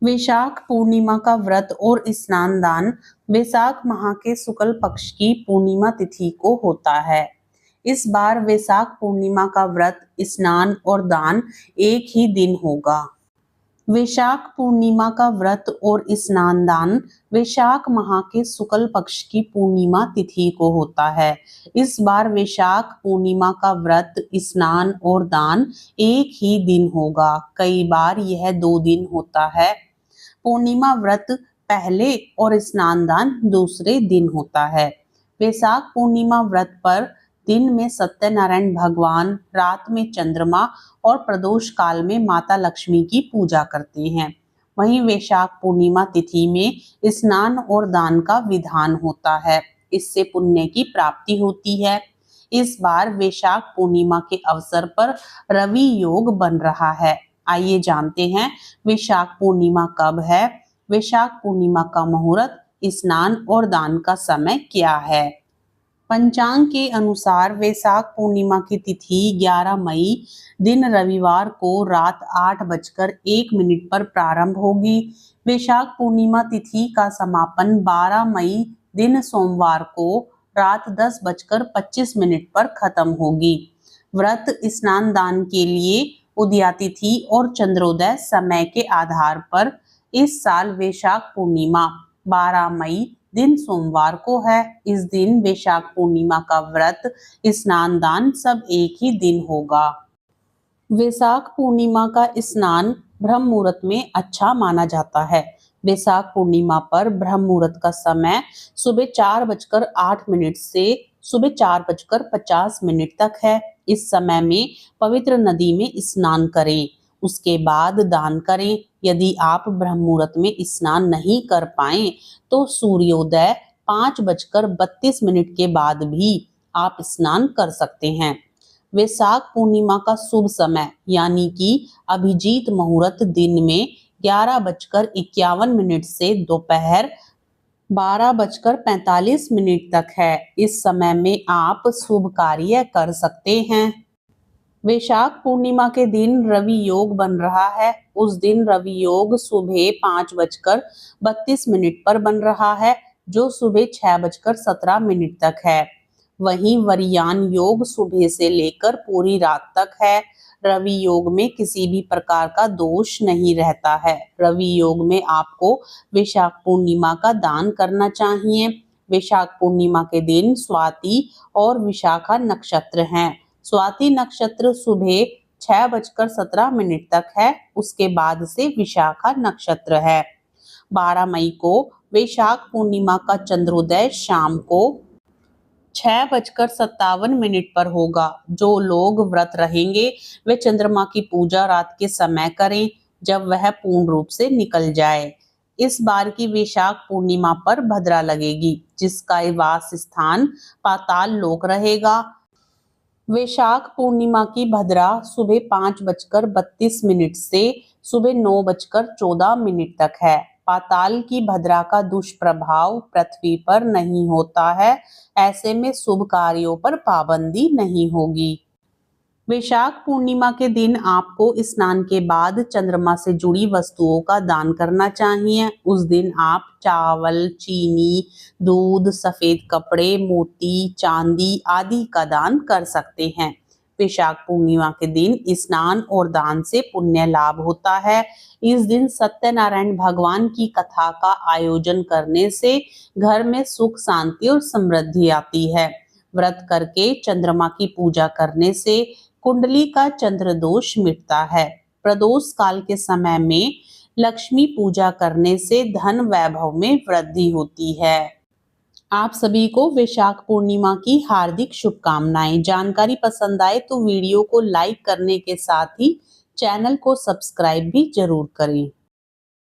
वैशाख पूर्णिमा का व्रत और स्नान दान वैशाख माह के शुक्ल पक्ष की पूर्णिमा तिथि को होता है। इस बार वैशाख पूर्णिमा का व्रत, स्नान और दान एक ही दिन होगा। वैशाख पूर्णिमा का व्रत और स्नान दान वैशाख माह के शुक्ल पक्ष की पूर्णिमा तिथि को होता है। इस बार वैशाख पूर्णिमा का व्रत, स्नान और दान एक ही दिन होगा। कई बार यह 2 दिन होता है। पूर्णिमा व्रत पहले और स्नान दान दूसरे दिन होता है। वैशाख पूर्णिमा व्रत पर दिन में सत्यनारायण भगवान, रात में चंद्रमा और प्रदोष काल में माता लक्ष्मी की पूजा करते हैं। वहीं वैशाख पूर्णिमा तिथि में स्नान और दान का विधान होता है। इससे पुण्य की प्राप्ति होती है। इस बार वैशाख पूर्णिमा के अवसर पर रवि योग बन रहा है। आइए जानते हैं वैशाख पूर्णिमा कब है। वैशाख पूर्णिमा का मुहूर्त, स्नान और दान का समय क्या है। पंचांग के अनुसार वैशाख पूर्णिमा की तिथि 11 मई दिन रविवार को रात 8:01 पर प्रारंभ होगी। वैशाख पूर्णिमा तिथि का समापन 12 मई दिन सोमवार को रात 10:25 पर खत्म होगी। व्रत, स्नान दान के लिए उदयातिथि और चंद्रोदय समय के आधार पर इस साल वैशाख पूर्णिमा 12 मई दिन सोमवार को है। इस दिन वैशाख पूर्णिमा का व्रत, स्नान दान सब एक ही दिन होगा। वैशाख पूर्णिमा का स्नान ब्रह्म मुहूर्त में अच्छा माना जाता है। वैशाख पूर्णिमा पर ब्रह्म मुहूर्त का समय सुबह 4:08 से सुबह 4:50 तक है। इस समय में पवित्र नदी में स्नान करें, उसके बाद दान करें। यदि आप ब्रह्म मुहूर्त में स्नान नहीं कर पाए तो सूर्योदय 5:32 के बाद भी आप स्नान कर सकते हैं। वैशाख पूर्णिमा का शुभ समय यानी कि अभिजीत मुहूर्त दिन में 11:51 से दोपहर 12:45 तक है। इस समय में आप शुभ कार्य कर सकते हैं। वैशाख पूर्णिमा के दिन रवि योग बन रहा है। उस दिन रवि योग सुबह 5:32 पर बन रहा है, जो सुबह 6:17 तक है। वहीं वरियान योग सुबह से लेकर पूरी रात तक है। रवि योग में किसी भी प्रकार का दोष नहीं रहता है। रवि योग में आपको वैशाख पूर्णिमा का दान करना चाहिए। वैशाख पूर्णिमा के दिन स्वाति और विशाखा नक्षत्र हैं। स्वाति नक्षत्र सुबह 6:17 तक है, उसके बाद से विशाखा नक्षत्र है। 12 मई को वैशाख पूर्णिमा का चंद्रोदय शाम को 6:57 पर होगा। जो लोग व्रत रहेंगे वे चंद्रमा की पूजा रात के समय करें, जब वह पूर्ण रूप से निकल जाए। इस बार की वैशाख पूर्णिमा पर भद्रा लगेगी, जिसका वास स्थान पाताल लोक रहेगा। वैशाख पूर्णिमा की भद्रा सुबह 5:32 से सुबह 9:14 तक है। पाताल की भद्रा का दुष्प्रभाव पृथ्वी पर नहीं होता है। ऐसे में शुभ कार्यों पर पाबंदी नहीं होगी। वैशाख पूर्णिमा के दिन आपको स्नान के बाद चंद्रमा से जुड़ी वस्तुओं का दान करना चाहिए। उस दिन आप चावल, चीनी, दूध, सफेद कपड़े, मोती, चांदी आदि का दान कर सकते हैं। वैशाख पूर्णिमा के दिन स्नान और दान से पुण्य लाभ होता है। इस दिन सत्यनारायण भगवान की कथा का आयोजन करने से घर में सुख, शांति और समृद्धि आती है। व्रत करके चंद्रमा की पूजा करने से कुंडली का चंद्र दोष मिटता है। प्रदोष काल के समय में लक्ष्मी पूजा करने से धन वैभव में वृद्धि होती है। आप सभी को वैशाख पूर्णिमा की हार्दिक शुभकामनाएं। जानकारी पसंद आए तो वीडियो को लाइक करने के साथ ही चैनल को सब्सक्राइब भी जरूर करें।